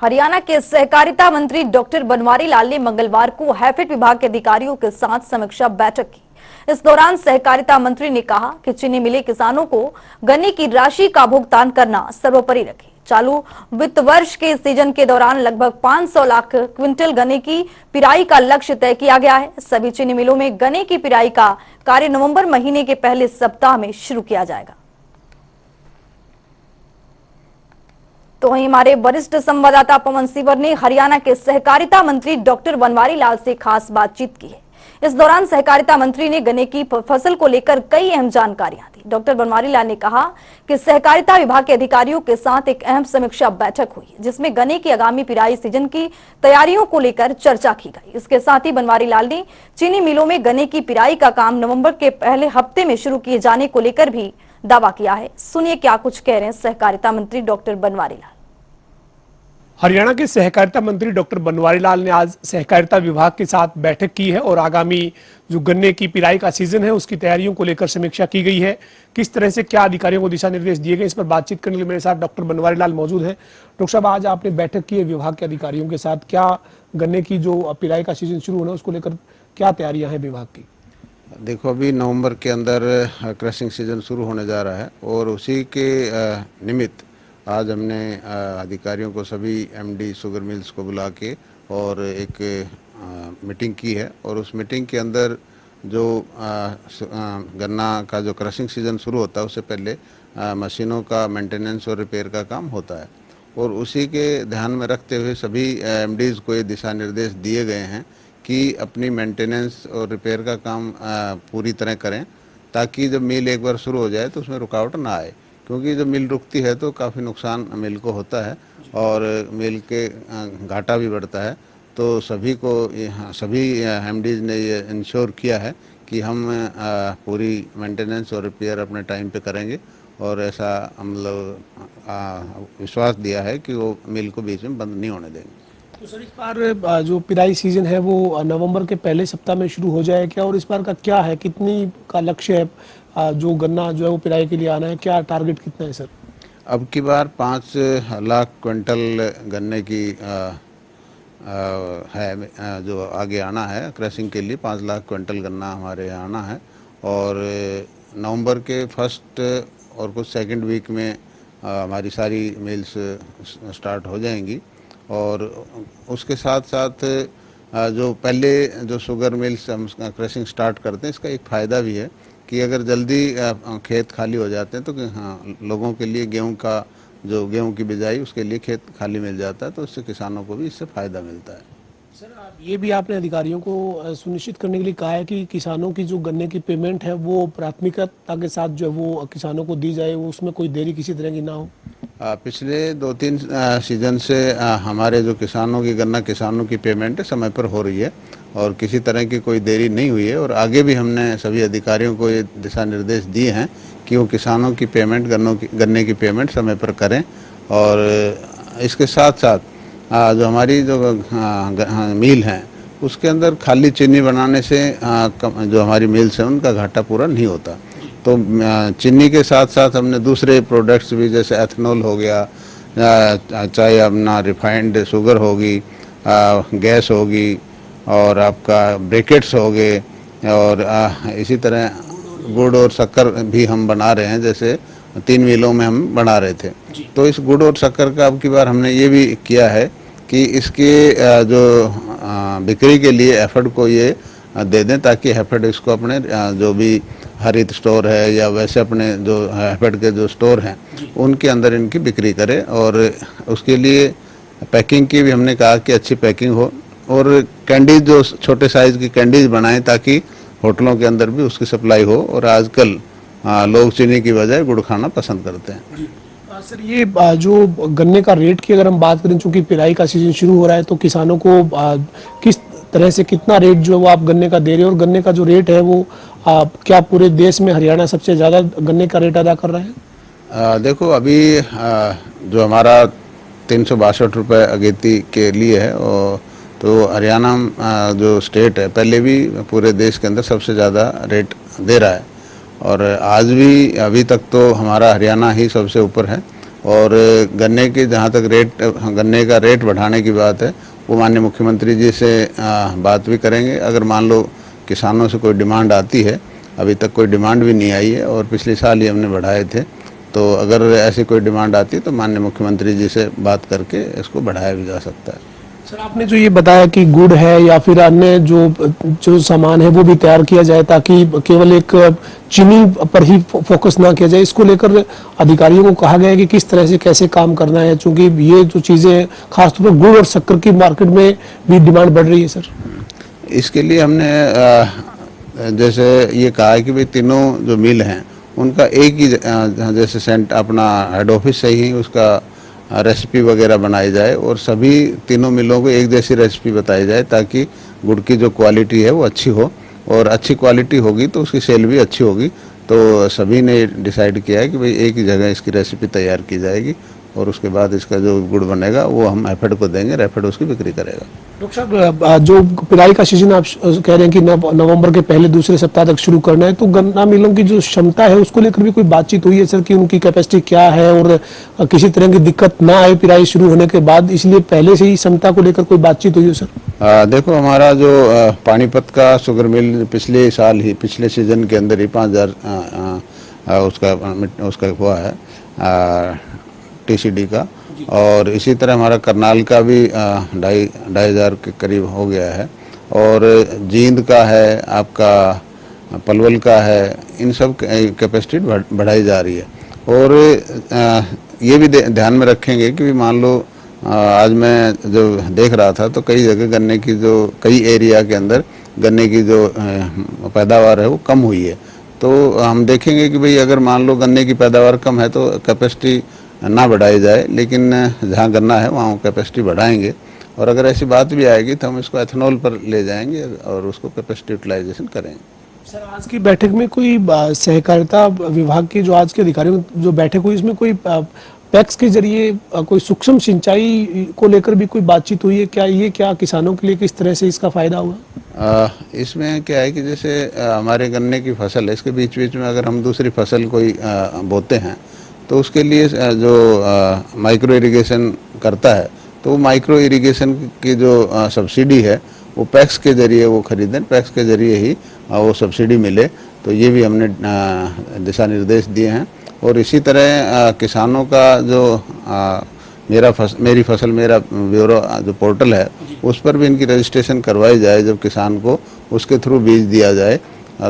हरियाणा के सहकारिता मंत्री डॉक्टर बनवारी लाल ने मंगलवार को हैफेड विभाग के अधिकारियों के साथ समीक्षा बैठक की। इस दौरान सहकारिता मंत्री ने कहा कि चीनी मिले किसानों को गन्ने की राशि का भुगतान करना सर्वोपरि रखें। चालू वित्त वर्ष के सीजन के दौरान लगभग 500 लाख क्विंटल गन्ने की पिराई का लक्ष्य तय किया गया है। सभी चीनी मिलों में गन्ने की पिराई का कार्य नवंबर महीने के पहले सप्ताह में शुरू किया जाएगा। तो वहीं हमारे वरिष्ठ संवाददाता पवन सिवर ने हरियाणा के सहकारिता मंत्री डॉक्टर बनवारी लाल से खास बातचीत की है। इस दौरान सहकारिता मंत्री ने गन्ने की फसल को लेकर कई अहम जानकारियां दी। डॉक्टर बनवारी लाल ने कहा कि सहकारिता विभाग के अधिकारियों के साथ एक अहम समीक्षा बैठक हुई, जिसमें गन्ने की आगामी पिराई सीजन की तैयारियों को लेकर चर्चा की गई। इसके साथ ही बनवारी लाल ने चीनी मिलों में गन्ने की पिराई का काम नवंबर के पहले हफ्ते में शुरू किए जाने को लेकर भी दावा किया है। सुनिए क्या कुछ कह रहे हैं सहकारिता मंत्री डॉक्टर बनवारी लाल। हरियाणा के सहकारिता मंत्री डॉक्टर बनवारी लाल ने आज सहकारिता विभाग के साथ बैठक की है और आगामी जो गन्ने की पिराई का सीजन है उसकी तैयारियों को लेकर समीक्षा की गई है। किस तरह से क्या अधिकारियों को दिशा निर्देश दिए गए, इस पर बातचीत करने के लिए मेरे साथ डॉक्टर बनवारी लाल मौजूद हैं। डॉक्टर साहब, आज आपने बैठक की है विभाग के अधिकारियों के साथ, क्या गन्ने की जो पिराई का सीजन शुरू होना है उसको लेकर क्या तैयारियां हैं विभाग की? देखो, अभी नवंबर के अंदर क्रशिंग सीजन शुरू होने जा रहा है और उसी के निमित्त आज हमने अधिकारियों को, सभी एमडी शुगर मिल्स को बुला के और एक मीटिंग की है और उस मीटिंग के अंदर जो गन्ना का जो क्रशिंग सीजन शुरू होता है उससे पहले मशीनों का मेंटेनेंस और रिपेयर का काम होता है और उसी के ध्यान में रखते हुए सभी एमडीज़ को ये दिशा निर्देश दिए गए हैं कि अपनी मेंटेनेंस और रिपेयर का काम पूरी तरह करें, ताकि जब मिल एक बार शुरू हो जाए तो उसमें रुकावट ना आए, क्योंकि जब मिल रुकती है तो काफ़ी नुकसान मिल को होता है और मिल के घाटा भी बढ़ता है। तो सभी एमडीज़ ने ये इंश्योर किया है कि हम पूरी मेंटेनेंस और रिपेयर अपने टाइम पे करेंगे और ऐसा हम लोग विश्वास दिया है कि वो मिल को बीच में बंद नहीं होने देंगे। तो सर, इस बार जो पिराई सीजन है वो नवंबर के पहले सप्ताह में शुरू हो जाए क्या, और इस बार का क्या है, कितनी का लक्ष्य है जो गन्ना जो है वो पिराई के लिए आना है, क्या टारगेट कितना है सर? अब की बार 5 लाख क्विंटल गन्ने की है जो आगे आना है क्रशिंग के लिए। 5 लाख क्विंटल गन्ना हमारे यहाँ आना है और नवंबर के फर्स्ट और कुछ सेकंड वीक में हमारी सारी मिल्स स्टार्ट हो जाएंगी और उसके साथ साथ जो पहले जो शुगर मिल्स हम क्रशिंग स्टार्ट करते हैं, इसका एक फ़ायदा भी है कि अगर जल्दी खेत खाली हो जाते हैं तो हाँ, लोगों के लिए गेहूं की बिजाई उसके लिए खेत खाली मिल जाता है, तो इससे किसानों को भी इससे फ़ायदा मिलता है। सर, ये भी आपने अधिकारियों को सुनिश्चित करने के लिए कहा है कि किसानों की जो गन्ने की पेमेंट है वो प्राथमिकता के साथ जो है वो किसानों को दी जाए, वो उसमें कोई देरी किसी तरह की ना हो। पिछले 2-3 सीजन से हमारे जो गन्ना किसानों की पेमेंट समय पर हो रही है और किसी तरह की कोई देरी नहीं हुई है और आगे भी हमने सभी अधिकारियों को ये दिशा निर्देश दिए हैं कि वो किसानों की पेमेंट, गन्ने की पेमेंट समय पर करें। और इसके साथ साथ जो हमारी जो मिल हैं उसके अंदर खाली चीनी बनाने से जो हमारी मिल्स हैं उनका घाटा पूरा नहीं होता। तो चीनी के साथ साथ हमने दूसरे प्रोडक्ट्स भी, जैसे एथेनॉल हो गया, चाहे अपना रिफाइंड शुगर होगी, गैस होगी और आपका ब्रेकेट्स हो गए और इसी तरह गुड़ और शक्कर भी हम बना रहे हैं, जैसे 3 मिलों में हम बना रहे थे। तो इस गुड़ और शक्कर का अब की बार हमने ये भी किया है कि इसके जो बिक्री के लिए एफर्ड को ये दे दें, ताकि एफर्ड इसको अपने जो भी हरित स्टोर है या वैसे अपने जो एफर्ड के जो स्टोर हैं उनके अंदर इनकी बिक्री करे। और उसके लिए पैकिंग की भी हमने कहा कि अच्छी पैकिंग हो और कैंडीज, जो छोटे साइज़ की कैंडीज बनाएं ताकि होटलों के अंदर भी उसकी सप्लाई हो। और आजकल लोग चीनी की बजाय गुड़ खाना पसंद करते हैं। सर, ये जो गन्ने का रेट की अगर हम बात करें, चूंकि पिराई का सीजन शुरू हो रहा है, तो किसानों को किस तरह से कितना रेट जो है वो आप गन्ने का दे रहे हैं, और गन्ने का जो रेट है वो क्या पूरे देश में हरियाणा सबसे ज़्यादा गन्ने का रेट अदा कर रहा है? देखो, अभी जो हमारा 362 रुपये अगेती के लिए है, और तो हरियाणा जो स्टेट है पहले भी पूरे देश के अंदर सबसे ज़्यादा रेट दे रहा है और आज भी अभी तक तो हमारा हरियाणा ही सबसे ऊपर है। और गन्ने की जहाँ तक गन्ने का रेट बढ़ाने की बात है, वो माननीय मुख्यमंत्री जी से बात भी करेंगे। अगर मान लो किसानों से कोई डिमांड आती है, अभी तक कोई डिमांड भी नहीं आई है और पिछले साल ही हमने बढ़ाए थे, तो अगर ऐसी कोई डिमांड आती है तो माननीय मुख्यमंत्री जी से बात करके इसको बढ़ाया भी जा सकता है। सर, आपने जो ये बताया कि गुड़ है या फिर अन्य जो सामान है वो भी तैयार किया जाए ताकि केवल एक चीनी पर ही फोकस ना किया जाए, इसको लेकर अधिकारियों को कहा गया है कि किस तरह से कैसे काम करना है, क्योंकि ये जो चीजें खासतौर पर गुड़ और शक्कर की मार्केट में भी डिमांड बढ़ रही है। सर, इसके लिए हमने जैसे ये कहा है कि भाई तीनों जो मिल हैं उनका एक ही जैसे सेंट अपना हेड ऑफिस से ही उसका रेसिपी वगैरह बनाई जाए और सभी तीनों मिलों को एक जैसी रेसिपी बताई जाए ताकि गुड़ की जो क्वालिटी है वो अच्छी हो, और अच्छी क्वालिटी होगी तो उसकी सेल भी अच्छी होगी। तो सभी ने डिसाइड किया है कि भाई एक ही जगह इसकी रेसिपी तैयार की जाएगी और उसके बाद इसका जो गुड़ बनेगा वो हम एफेड को देंगे, एफेड उसकी बिक्री करेगा। डॉक्टर साहब, जो पिराई का सीजन आप कह रहे हैं कि नवंबर के पहले दूसरे सप्ताह तक शुरू करना है, तो गन्ना मिलों की जो क्षमता है उसको लेकर भी कोई बातचीत हुई है सर कि उनकी कैपेसिटी क्या है और किसी तरह की दिक्कत ना आए पिराई शुरू होने के बाद, इसलिए पहले से ही क्षमता को लेकर कोई बातचीत हुई है सर? देखो, हमारा जो पानीपत का शुगर मिल पिछले साल ही पिछले सीजन के अंदर ही 5000 उसका हुआ है TCD का, और इसी तरह हमारा करनाल का भी 2500 के करीब हो गया है, और जींद का है, आपका पलवल का है, इन सब कैपेसिटी बढ़ाई जा रही है। और ये भी ध्यान में रखेंगे कि मान लो आज मैं जो देख रहा था तो कई जगह गन्ने की जो कई एरिया के अंदर गन्ने की जो पैदावार है वो कम हुई है, तो हम देखेंगे कि भाई अगर मान लो गन्ने की पैदावार कम है तो कैपेसिटी ना बढ़ाई जाए, लेकिन जहाँ गन्ना है वहाँ कैपेसिटी बढ़ाएंगे, और अगर ऐसी बात भी आएगी तो हम इसको एथेनॉल पर ले जाएंगे और उसको कैपेसिटी यूटिलाइजेशन करेंगे। सर, आज की बैठक में कोई सहकारिता विभाग की जो आज के अधिकारियों जो बैठक हुई, इसमें कोई पैक्स के जरिए कोई सूक्ष्म सिंचाई को लेकर भी कोई बातचीत हुई है क्या? ये क्या किसानों के लिए किस तरह से इसका फायदा होगा? इसमें क्या है कि जैसे हमारे गन्ने की फसल है, इसके बीच बीच में अगर हम दूसरी फसल कोई बोते हैं तो उसके लिए जो माइक्रो इरिगेशन करता है तो वो माइक्रो इरिगेशन की जो सब्सिडी है वो पैक्स के जरिए वो खरीदें, पैक्स के जरिए ही वो सब्सिडी मिले, तो ये भी हमने दिशा निर्देश दिए हैं। और इसी तरह किसानों का जो मेरी फसल मेरा ब्यूरो जो पोर्टल है उस पर भी इनकी रजिस्ट्रेशन करवाई जाए, जब किसान को उसके थ्रू बीज दिया जाए।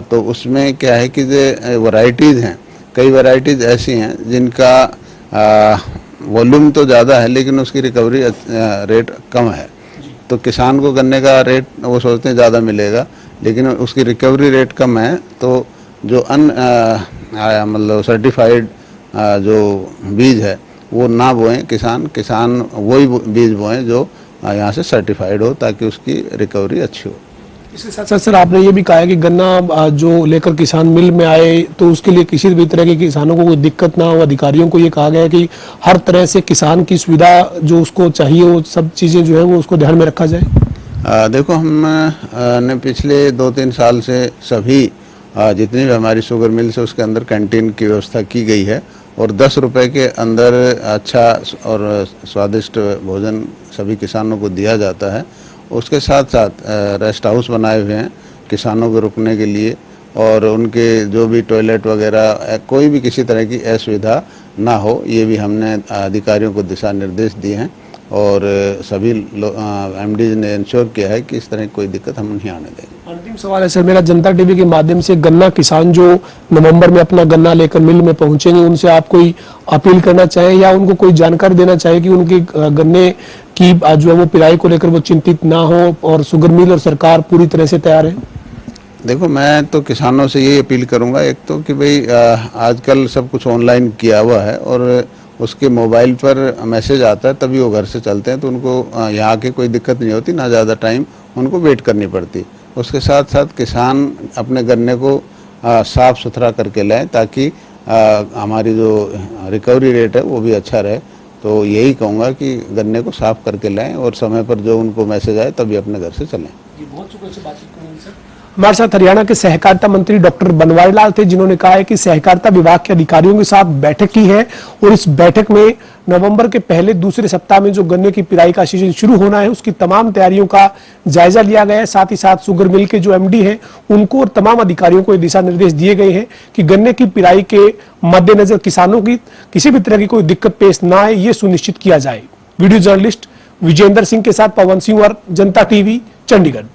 तो उसमें क्या है कि जो वैरायटीज़ हैं, कई वैरायटीज़ ऐसी हैं जिनका वॉल्यूम तो ज़्यादा है लेकिन उसकी रिकवरी रेट कम है, तो किसान को गन्ने का रेट वो सोचते हैं ज़्यादा मिलेगा लेकिन उसकी रिकवरी रेट कम है, तो जो मतलब सर्टिफाइड जो बीज है वो ना बोएं किसान वही बीज बोएं जो यहाँ से सर्टिफाइड हो ताकि उसकी रिकवरी अच्छी हो। इसके साथ साथ सर, आपने ये भी कहा है कि गन्ना जो लेकर किसान मिल में आए तो उसके लिए किसी भी तरह के किसानों को कोई दिक्कत ना हो। अधिकारियों को ये कहा गया है कि हर तरह से किसान की सुविधा जो उसको चाहिए वो सब चीज़ें जो है वो उसको ध्यान में रखा जाए। देखो, हमने पिछले 2-3 साल से सभी जितनी भी हमारी शुगर मिल्स है उसके अंदर कैंटीन की व्यवस्था की गई है, और 10 रुपये के अंदर अच्छा और स्वादिष्ट भोजन सभी किसानों को दिया जाता है। उसके साथ साथ रेस्ट हाउस बनाए हुए हैं किसानों को रुकने के लिए, और उनके जो भी टॉयलेट वगैरह कोई भी किसी तरह की असुविधा ना हो, ये भी हमने अधिकारियों को दिशा निर्देश दिए हैं, और सभी MDs ने इंश्योर किया है कि इस तरह की कोई दिक्कत हम नहीं आने देंगे। अंतिम सवाल है सर मेरा, जनता टीवी के माध्यम से गन्ना किसान जो नवंबर में अपना गन्ना लेकर मिल में पहुंचेंगे, उनसे आप कोई अपील करना चाहें या उनको कोई जानकारी देना चाहें कि उनके गन्ने की जो है वो पिराई को लेकर वो चिंतित ना हो और शुगर मिल और सरकार पूरी तरह से तैयार है? देखो, मैं तो किसानों से यही अपील करूंगा, एक तो कि भाई आजकल सब कुछ ऑनलाइन किया हुआ है और उसके मोबाइल पर मैसेज आता है तभी वो घर से चलते हैं, तो उनको यहाँ के कोई दिक्कत नहीं होती, ना ज़्यादा टाइम उनको वेट करनी पड़ती। उसके साथ साथ किसान अपने गन्ने को साफ़ सुथरा करके लाएं ताकि हमारी जो रिकवरी रेट है वो भी अच्छा रहे। तो यही कहूँगा कि गन्ने को साफ़ करके लाएं और समय पर जो उनको मैसेज आए तभी अपने घर से चलें। बहुत शुक्रिया से बातचीत करने सर। हमारे साथ हरियाणा के सहकारिता मंत्री डॉक्टर बनवारी लाल थे, जिन्होंने कहा है कि सहकारिता विभाग के अधिकारियों के साथ बैठक की है और इस बैठक में नवंबर के पहले दूसरे सप्ताह में जो गन्ने की पिराई का सीजन शुरू होना है उसकी तमाम तैयारियों का जायजा लिया गया है। साथ ही साथ शुगर मिल के जो एमडी हैं उनको और तमाम अधिकारियों को दिशा निर्देश दिए गए हैं कि गन्ने की पिराई के मद्देनजर किसानों की किसी भी तरह की कोई दिक्कत पेश ना आए, ये सुनिश्चित किया जाए। वीडियो जर्नलिस्ट विजेंद्र सिंह के साथ पवन सिंह और जनता टीवी, चंडीगढ़।